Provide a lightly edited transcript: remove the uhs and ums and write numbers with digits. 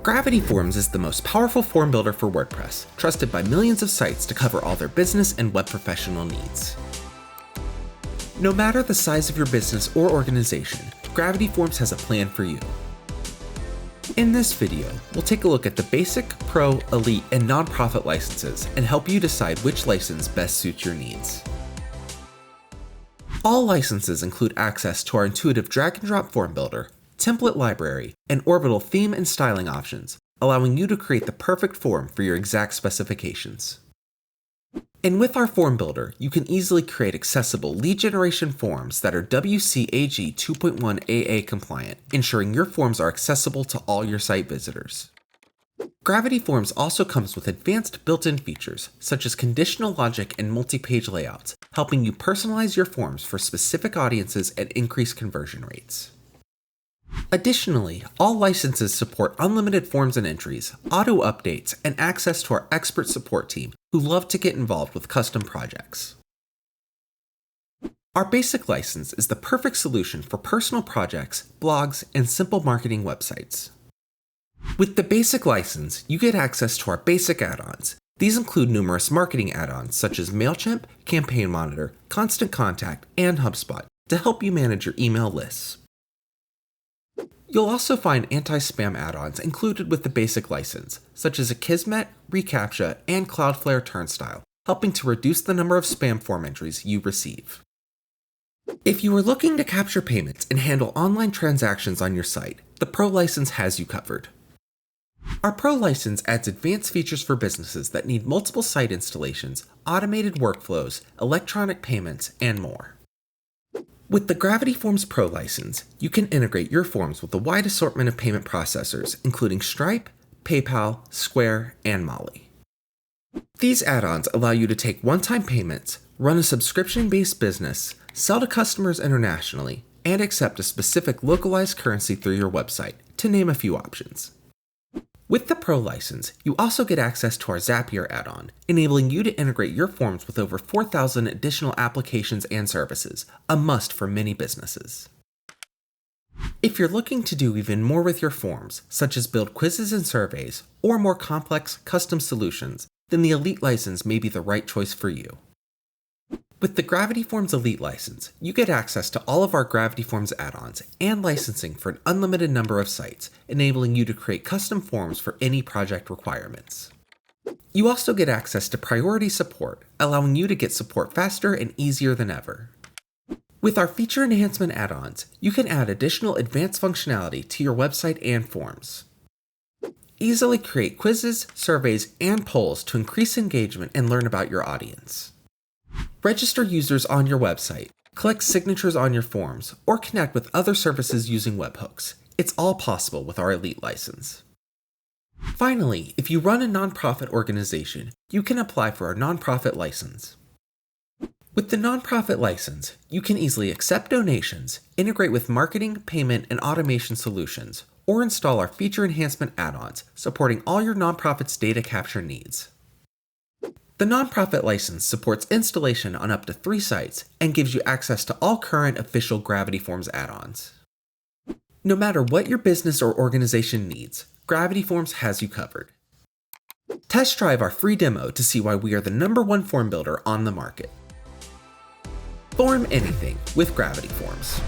Gravity Forms is the most powerful form builder for WordPress, trusted by millions of sites to cover all their business and web professional needs. No matter the size of your business or organization, Gravity Forms has a plan for you. In this video, we'll take a look at the basic, pro, elite, and nonprofit licenses and help you decide which license best suits your needs. All licenses include access to our intuitive drag-and-drop form builder, template library, and Orbital theme and styling options, allowing you to create the perfect form for your exact specifications. And with our form builder, you can easily create accessible lead generation forms that are WCAG 2.1 AA compliant, ensuring your forms are accessible to all your site visitors. Gravity Forms also comes with advanced built-in features, such as conditional logic and multi-page layouts, helping you personalize your forms for specific audiences and increase conversion rates. Additionally, all licenses support unlimited forms and entries, auto updates, and access to our expert support team who love to get involved with custom projects. Our basic license is the perfect solution for personal projects, blogs, and simple marketing websites. With the basic license, you get access to our basic add-ons. These include numerous marketing add-ons such as MailChimp, Campaign Monitor, Constant Contact, and HubSpot to help you manage your email lists. You'll also find anti-spam add-ons included with the basic license, such as Akismet, reCAPTCHA, and Cloudflare Turnstile, helping to reduce the number of spam form entries you receive. If you are looking to capture payments and handle online transactions on your site, the Pro license has you covered. Our Pro license adds advanced features for businesses that need multiple site installations, automated workflows, electronic payments, and more. With the Gravity Forms Pro license, you can integrate your forms with a wide assortment of payment processors, including Stripe, PayPal, Square, and Molly. These add-ons allow you to take one-time payments, run a subscription-based business, sell to customers internationally, and accept a specific localized currency through your website, to name a few options. With the Pro license, you also get access to our Zapier add-on, enabling you to integrate your forms with over 4,000 additional applications and services, a must for many businesses. If you're looking to do even more with your forms, such as build quizzes and surveys, or more complex, custom solutions, then the Elite license may be the right choice for you. With the Gravity Forms Elite license, you get access to all of our Gravity Forms add-ons and licensing for an unlimited number of sites, enabling you to create custom forms for any project requirements. You also get access to priority support, allowing you to get support faster and easier than ever. With our feature enhancement add-ons, you can add additional advanced functionality to your website and forms. Easily create quizzes, surveys, and polls to increase engagement and learn about your audience. Register users on your website, collect signatures on your forms, or connect with other services using webhooks. It's all possible with our Elite license. Finally, if you run a nonprofit organization, you can apply for our nonprofit license. With the nonprofit license, you can easily accept donations, integrate with marketing, payment, and automation solutions, or install our feature enhancement add-ons, supporting all your nonprofit's data capture needs. The nonprofit license supports installation on up to 3 sites and gives you access to all current official Gravity Forms add-ons. No matter what your business or organization needs, Gravity Forms has you covered. Test drive our free demo to see why we are the #1 form builder on the market. Form anything with Gravity Forms.